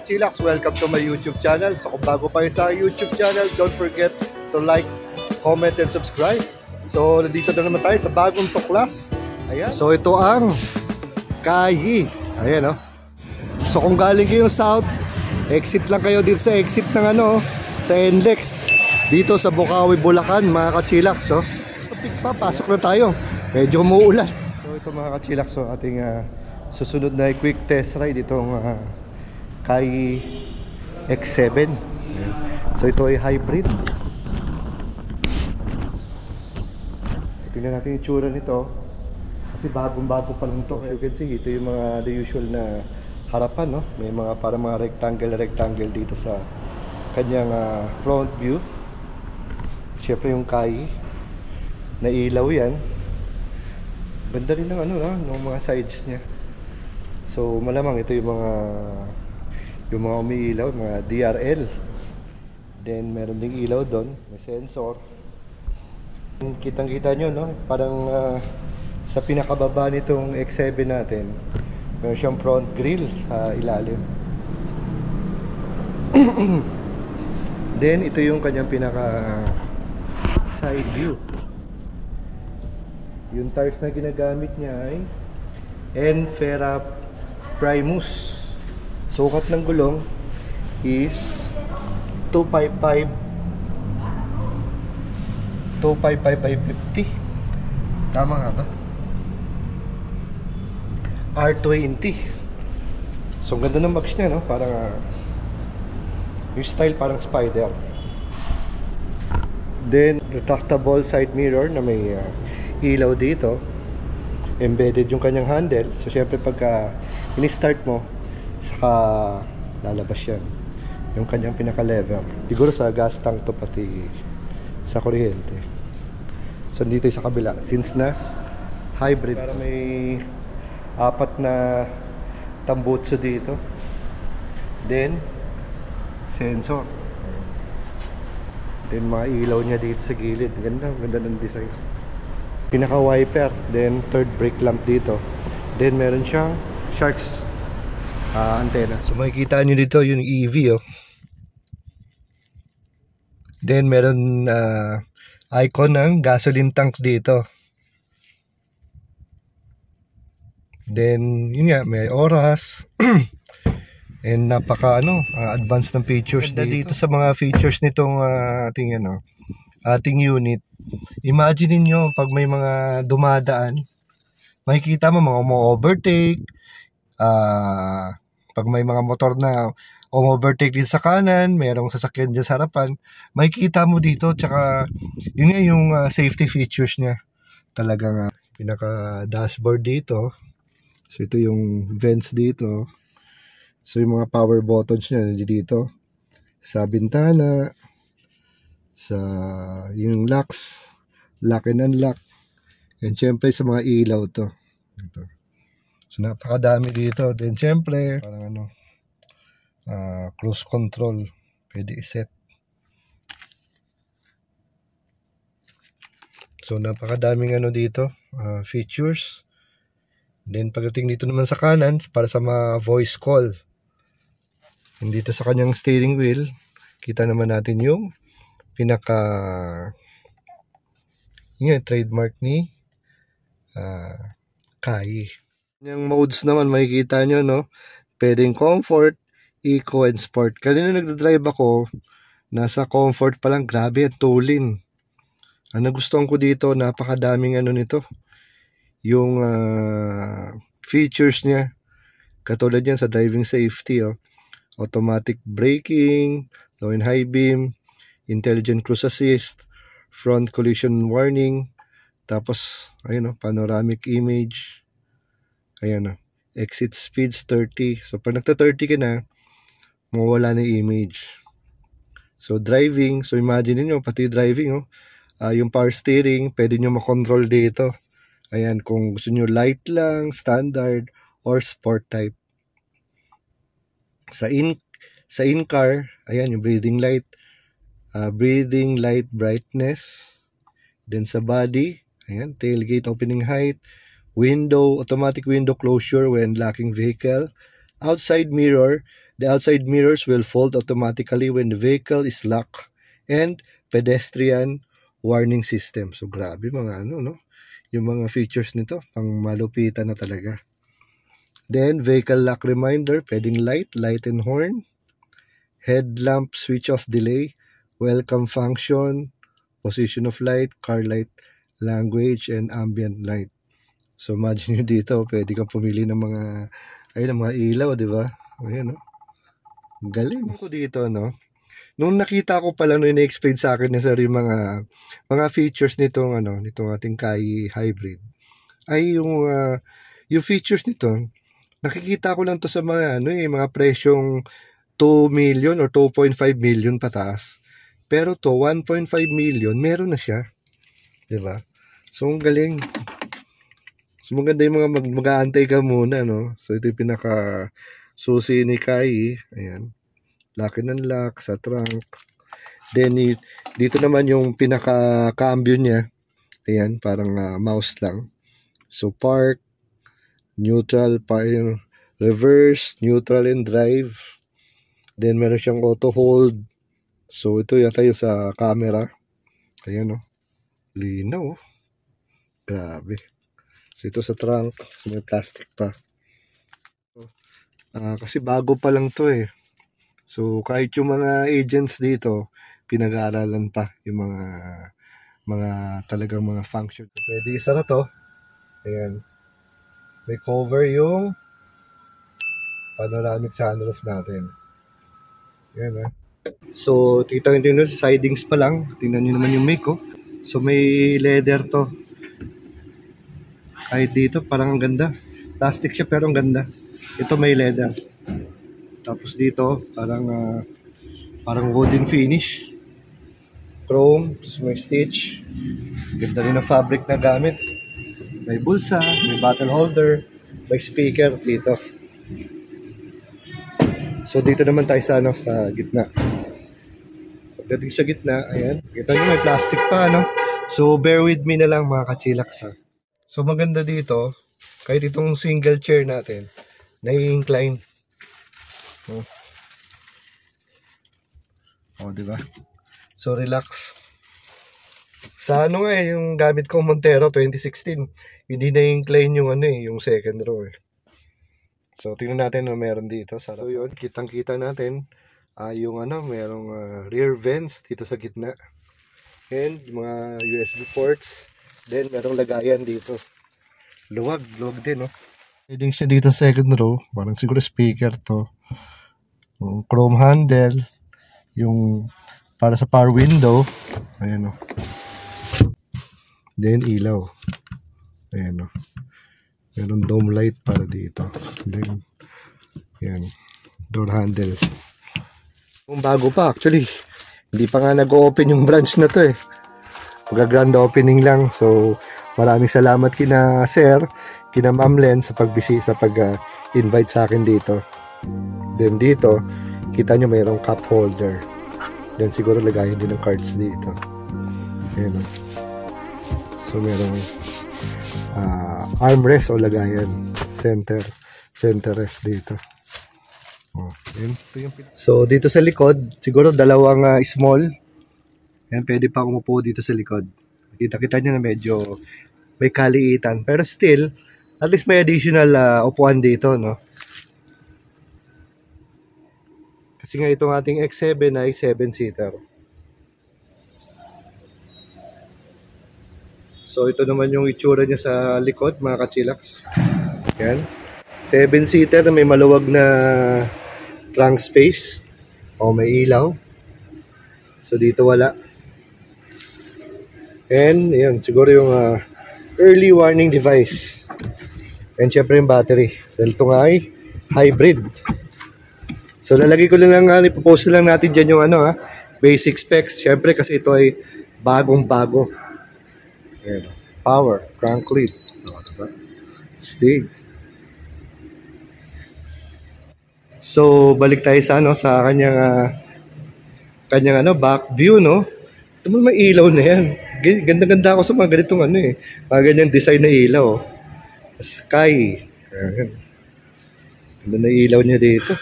Chillax, welcome to my YouTube channel. So kung bago pa sa YouTube channel, don't forget to like, comment, and subscribe. So nandito na naman tayo sa bagong tuklas. Ayan. So ito ang Kayi. Ayan, oh. So kung galing kayo south, exit lang kayo dito sa exit ng sa NLEX. Dito sa Bukawi, Bulacan, mga ka-Chillax. So pasok na tayo. Medyo umuulan. So ito mga ka-Chillax, so ating susunod na quick test ride itong Kayi X7. Ayan. So ito ay hybrid. Tingnan natin yung tsura nito kasi bagong-bago pa lang to. You can see, ito yung mga the usual na harapan, no? May mga parang mga rectangle dito sa kanyang front view. Siyempre yung Kayi na ilaw yan. Ganda rin ng ng mga sides niya. So malamang ito yung mga umiilaw, mga DRL. Then meron ding ilaw doon, may sensor. Kitang-kita nyo, no? Parang sa pinakababa nitong X7 natin, meron siyang front grille sa ilalim. Then ito yung kanyang pinaka side view. Yung tires na ginagamit niya ay Enfera Primus. Sukat ng gulong is 255/50. Tama nga ba? R20. So ang ganda ng box niya, no? Parang yung style parang Spider. Then retractable side mirror na may ilaw dito. Embedded yung kanyang handle. So syempre pagka ini-start mo, saka lalabas yan yung kanyang pinaka lever. Siguro sa gas tank to, pati sa kuryente. So dito sa kabila, since na hybrid, para may 4 na tambutso dito. Then sensor. Then mga ilaw niya dito sa gilid. Ganda ng design. Pinaka wiper, then third brake lamp dito. Then meron siyang Sharks antenna. So makikita nyo dito yung EV, oh. Then meron icon ng gasoline tank dito. Then yun nga, may oras. And napaka advanced ng features dito sa mga features nitong ating unit. Imagine niyo pag may mga dumadaan, makikita mo mga overtake. Pag may mga motor na overtake din sa kanan, mayroong sasakyan dyan sa harapan, makikita mo dito. Tsaka yun nga yung safety features niya. Talagang pinaka dashboard dito. So ito yung vents dito. So yung mga power buttons niya dito sa bintana, sa yung locks, lock and unlock, and syempre sa mga ilaw to dito. So napakadami dito. Then syempre parang cruise control pwede iset. So napakadaming dito features. Then pagdating dito naman sa kanan, para sa mga voice call. And dito sa kanyang steering wheel, kita naman natin yung pinaka trademark ni Kayi. Yung modes naman makikita nyo, no? Pwedeng comfort, eco, and sport. Kanina nagdadrive ako, nasa comfort pa lang, grabe at tulin. Ang nagustuhan ko dito, napakadaming nito. Yung features niya, katulad yan sa driving safety, oh. Automatic braking, low and high beam, intelligent cruise assist, front collision warning, tapos ayun, panoramic image, ayan, exit speeds 30. So pag nagta 30 ka na, mawala na yung image. So driving, so imagine niyo pati driving, yung power steering pwede niyo makontrol dito. Ayan, kung gusto niyo light lang, standard, or sport type. Sa in-car, ayan yung breathing light brightness. Then sa body, ayan, tailgate opening height, automatic window closure when locking vehicle, outside mirror, The outside mirrors will fold automatically when the vehicle is locked, and pedestrian warning system. So grabe mga ano, no? Yung mga features nito, pang malupitan na talaga. Then vehicle lock reminder, pwedeng light and horn, headlamp switch off delay, welcome function, position of light, car light language, and ambient light. So imagine nyo dito, pwede kang pumili ng mga mga ilaw, di ba? Ayan, no? Galing ko dito, no? Nung nakita ko pa lang, nung ina-explain sa akin na sir yung mga features nitong ating Kai hybrid, ay yung features nito, nakikita ko lang to sa mga mga presyong 2 million or 2.5 million pataas. Pero to 1.5 million, meron na siya. 'Di ba? So ang galing. So maganda yung mga mag-aantay ka muna, no? So ito yung pinaka susi ni Kai. Ayan. Lock and unlock sa trunk. Then dito naman yung pinaka-cambio niya. Ayan, parang mouse lang. So park, neutral, reverse, neutral and drive. Then meron siyang auto hold. So ito yata yung sa camera. Ayan, oh. Linaw, oh. Grabe. So ito sa trunk. So may plastic pa. Kasi bago pa lang to eh. So kahit yung mga agents dito, pinag-aaralan pa yung mga talagang mga function. So, pwede isa na to. Ayan. May cover yung panoramic sunroof natin. Ayan, ha. So tingnan nyo sa sidings pa lang. Tingnan nyo naman yung make, oh. So may leather to. Kahit dito parang ang ganda. Plastic siya pero ang ganda. Ito may leather. Tapos dito parang wooden finish. Chrome, tapos may stitch. Ganda rin ang fabric na gamit. May bulsa, may bottle holder, may speaker dito. So dito naman tayo sa sa gitna. Pagdating sa gitna, ayan, kita nyo may plastic pa, So bear with me na lang mga kachilaks, ha. So maganda dito, kahit itong single chair natin, nai-incline. Oh, di ba? So relax. Sa yung gamit kong Montero 2016, hindi na-incline yung yung second row eh. So tingnan natin meron dito. So yun, kitang-kita natin yung merong rear vents dito sa gitna. And mga USB ports. Then merong lagayan dito. Luwag din, no? Pwedeng siya dito second row. Parang siguro speaker to. Chrome handle. Yung para sa power window. Ayan, no? Then ilaw. Ayan, no? Meron dome light para dito. Then, yan. Door handle. Kung bago pa, actually. Hindi pa nga nag-open yung branch na to eh. Mag-grand opening lang. So, maraming salamat kina Sir, kina Ma'am Len sa pag-invite sa akin dito. Then dito, kita nyo mayroong cup holder. Then siguro lagayin din ng cards dito. Ayan. So, mayroong armrest o lagayan. Center rest dito. So dito sa likod, siguro dalawang small. Ayan, pwede pa umupo dito sa likod. Kita nyo na medyo may kaliitan. Pero still, at least may additional upuan dito, no? Kasi nga itong ating X7 ay 7-seater. So ito naman yung itsura niya sa likod, mga kachilaks. Ayan. 7-seater na may maluwag na trunk space. O may ilaw. So dito wala. And yun, siguro yung early warning device. And syempre yung battery. Dahil ito nga ay hybrid. So lalagay ko lang ipopost lang natin dyan yung basic specs. Syempre kasi ito ay bagong-bago. Ayan. Power, crank lead. Stig. So balik tayo sa kanyang back view, no? Ito may ilaw na yan. Ganda-ganda ako sa mga ganitong mga ganyang design na ilaw. Sky. Ayan. Ganda na ilaw niya dito.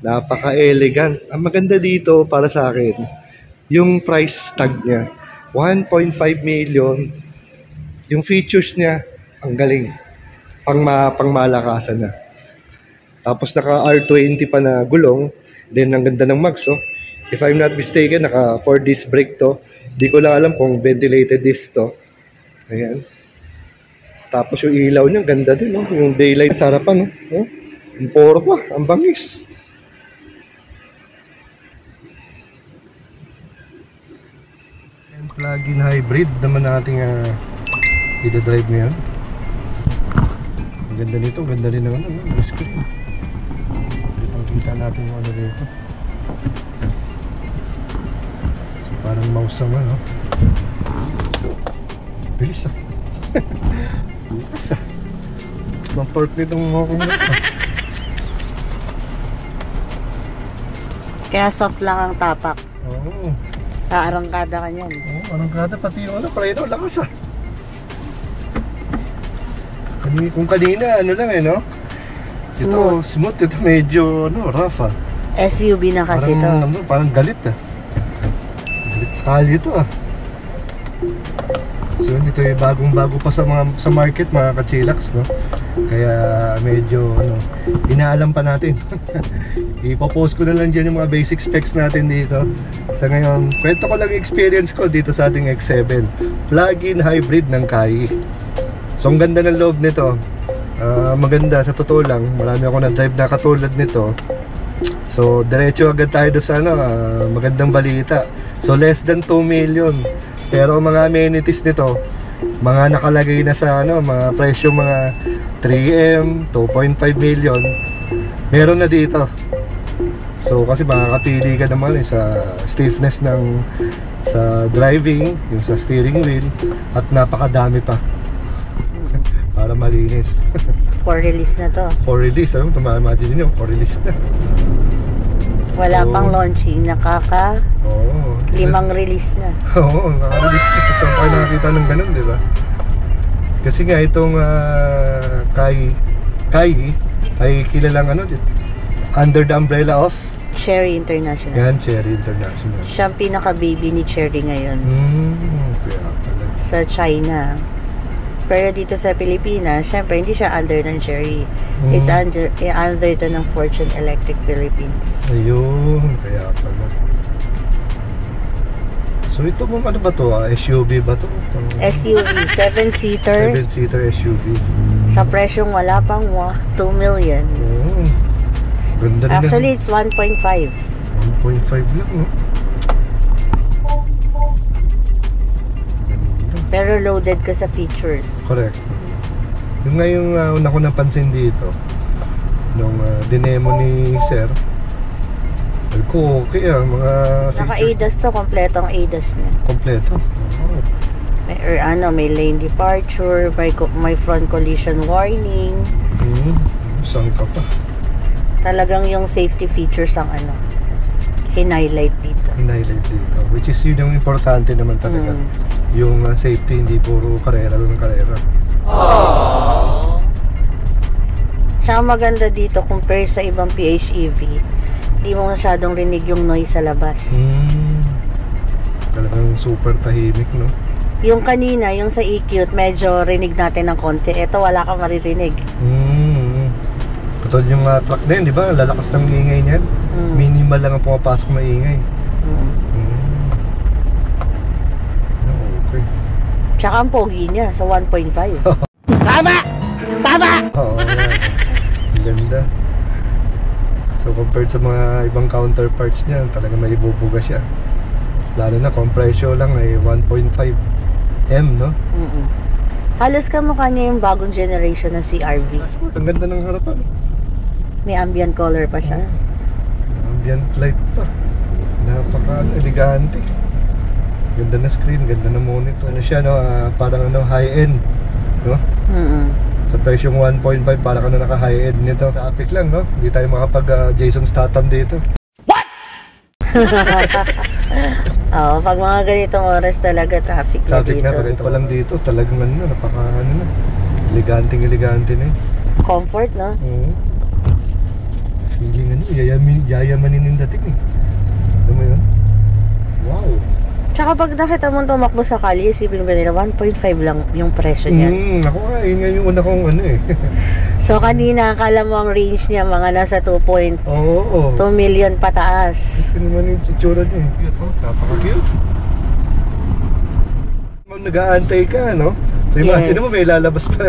Napaka-elegant. Ang maganda dito para sa akin, yung price tag niya, 1.5 million. Yung features niya, ang galing. Pangmalakasan na. Tapos naka R20 pa na gulong. Then ang ganda ng mags, oh. If I'm not mistaken, naka 4-disc brake to. Di ko lang alam kung ventilated disc to. Ayan. Tapos yung ilaw niya, ganda din, oh. Yung daylight sa harapan, oh. Yung poro pa, ang bangis. Plug-in hybrid naman nating i-drive ngayon. Ang ganda nito, ganda rin naman ang screen. Ipangkita natin yung ano dito. So, parang mouse naman, no? Bilis ah. Bilis ah. Ang torque nitong mokong na. Kaya soft lang ang tapak. Oo. Arangkada ka niyan. Oo, arangkada. Pati yung preno, lakas ah. Kung kanina, ano lang no? Smooth. Ito, smooth. Ito medyo, rough ah. SUV na kasi parang, to. Parang galit ah. Galit sa kali ito ah. So, ito yung bagong-bago pa sa market, mga kachilax, no? Kaya medyo, inaalam pa natin. Ipopost ko na lang dyan yung mga basic specs natin dito. Sa ngayon, kwento ko lang experience ko dito sa ating X7 plug-in hybrid ng Kai. So ang ganda ng loob nito, maganda sa totoo lang. Marami ako na-drive na katulad nito. So diretso agad tayo sa magandang balita. So less than 2 million. Pero mga amenities nito, mga nakalagay na sa mga presyo, mga 3M, 2.5 million. Meron na dito. So kasi makakapili ka naman sa stiffness sa driving, yung sa steering wheel, at napakadami pa. Para malinis. 4 release na to. 4 release, imagine nyo, 4 release na. Wala pang launching, Oo. 5 release na. Oo, naka-release na. Saan pa nakakita ng ganun, di ba? Kasi nga itong Kai ay kilalang under the umbrella of Chery International. Yan, Chery International. Siya ang pinaka-baby ni Chery ngayon. Kaya pala. Sa China. Pero dito sa Pilipinas, syempre hindi siya under ng Chery. It's under to ng Fortune Electric Philippines. Ayun, kaya pala. So ito mong ano ba to? SUV ba to? SUV, 7-seater. 7-seater SUV. Sa presyong wala pang 2 million. Oo. Ganda rin. Actually, it's 1.5. 1.5 lang, no? Pero loaded ka sa features. Correct. Yung nga yung una ko napansin dito, nung dinemo ni Sir, sabi ko, okay mga Naka-ADAS to, kompleto ang ADAS niya. kompleto. May lane departure, may front collision warning. Saan ka pa? Talagang yung safety features ang hin-highlight dito. Hin-highlight dito. Which is yun yung importante naman talaga. Yung safety, hindi puro karera lang karera. Siya ang maganda dito compare sa ibang PHEV. Hindi mo masyadong rinig yung noise sa labas. Talagang super tahimik, no? Yung kanina, yung sa EQ, medyo rinig natin ng konti. Ito, wala kang maririnig. Katulad yung truck na yun, di ba? Lalakas ng ingay niyan. Minimal lang ang pumapasok na ingay. Okay. Tsaka ang pogi niya sa 1.5. Tama! Oo, ang ganda. So compared sa mga ibang counterparts niya, talaga may ibubuga siya. Lalo na compression lang ay 1.5M, no? Halos kamukha niya yung bagong generation ng CR-V. Ang ganda ng harapan. May ambient color pa siya. Ambient light pa. Napaka-elegante. Ganda na screen, ganda na monitor. Ano siya, no? Parang high-end, no? Sa presyong 1.5, parang naka-high-end nito. Traffic lang, no? Hindi tayo makapag Jason Statham dito. What? Pag mga ganitong oras talaga traffic na dito. Traffic na, ganito pa lang dito. Talagang napaka elegante na. Comfort, no? Feeling ano, yayamanin yung dating eh. Alam mo yun? Wow. Tsaka pag nakita mo tumakbo sa kalye, isipin ba nila, 1.5 lang yung presyo niyan. Ako nga, yun nga yung una kong ano eh. So kanina, akala mo ang range niya mga nasa 2 Oo. million pataas. Ito naman yung tsura niya. Cute, oh. Napaka-cute. Nag-aantay ka, no? So imagine mo may lalabas pa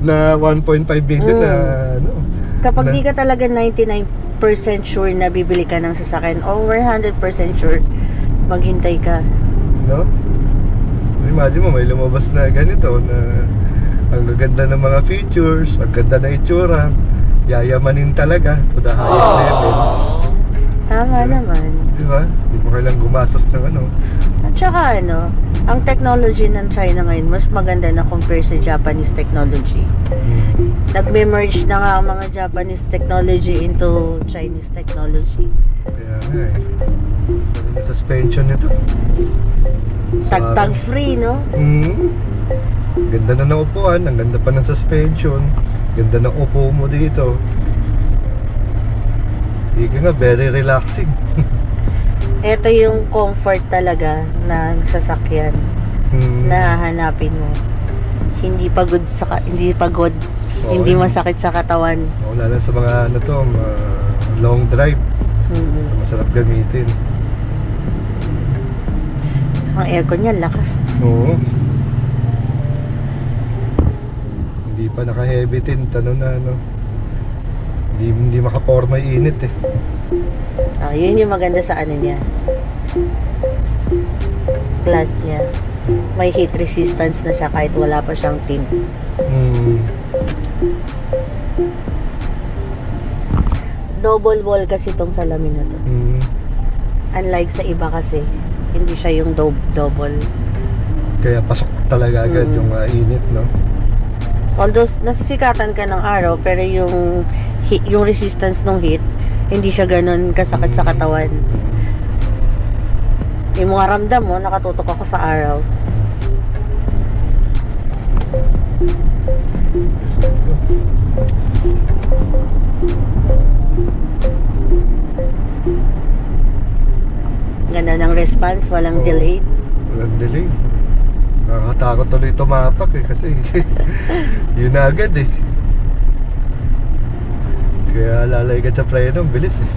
na 1.5 billion na ano. Kapag di ka talaga 99% sure na bibili ka ng sasakyan, over 100% sure, maghintay ka. No? Imagine mo may lumabas na ganito na ang gaganda ng mga features, ang ganda na itsura, yayamanin talaga to the highest level. Tama naman. Di ba? Di mo kailang gumastos ng ano. At saka ano, ang technology ng China ngayon mas maganda na compare sa Japanese technology. Nagme-merge na nga ang mga Japanese technology into Chinese technology. Kaya nga eh. Yung suspension nito. Tag-tag free, no? Ganda na ng upuan, ang ganda pa ng suspension, ganda ng upo mo dito. Ika nga, very relaxing. Ito yung comfort talaga ng sasakyan na hahanapin mo. Hindi pagod hindi masakit sa katawan. Lalo sa mga ano to, long drive. Masarap gamitin. Ang aircon niya lakas. Oo. Hindi pa naka-heavy tint, ano na ano. Hindi makaporma yung init eh. Yun yung maganda sa ano niya. Glass niya. May heat resistance na siya kahit wala pa siyang tint. Double wall kasi itong salamin na to. Unlike sa iba kasi, hindi siya yung double. Kaya pasok talaga agad yung init, no? Although nasisikatan ka ng araw, pero yung resistance ng heat, hindi siya ganun kasakit sa katawan. Yung mga ramdam mo, nakatutok ako sa araw. Ganda ng response, walang delay. Walang delay. Nakakatakot tuloy tumapak eh kasi yun na agad eh. Kaya lalay ka sa preno, bilis eh.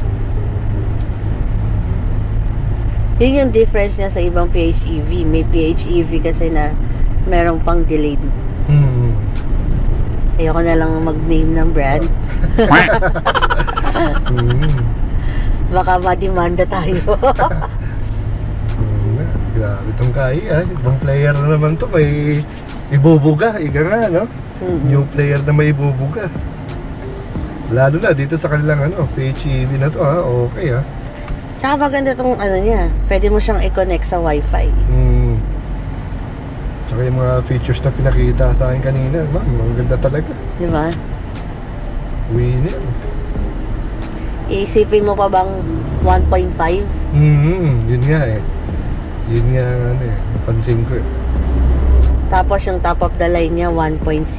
Yun yung difference niya sa ibang PHEV. May PHEV kasi na merong pang delayed. Ayoko na lang mag-name ng brand. Baka ma-demanda tayo. Grabe itong kaya. Ibang player na naman to, may ibubuga. Ika nga, no? New player na may ibubuga. Lalo na dito sa kanilang ano, PHEV na to ha. Okay ha. Tsaka maganda itong ano niya. Pwede mo siyang i-connect sa Wi-Fi. Tsaka yung mga features na pinakita sa akin kanina, maganda talaga. Diba? Winner. Iisipin mo pa bang 1.5? Yun nga eh. Yun nga ano eh, pansin ko eh. Tapos yung top of the line niya 1.6.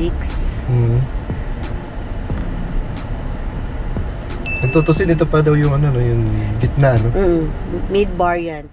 Ang tutusin, ito pa daw yung ano, yung gitna, no? Mid-bar yan.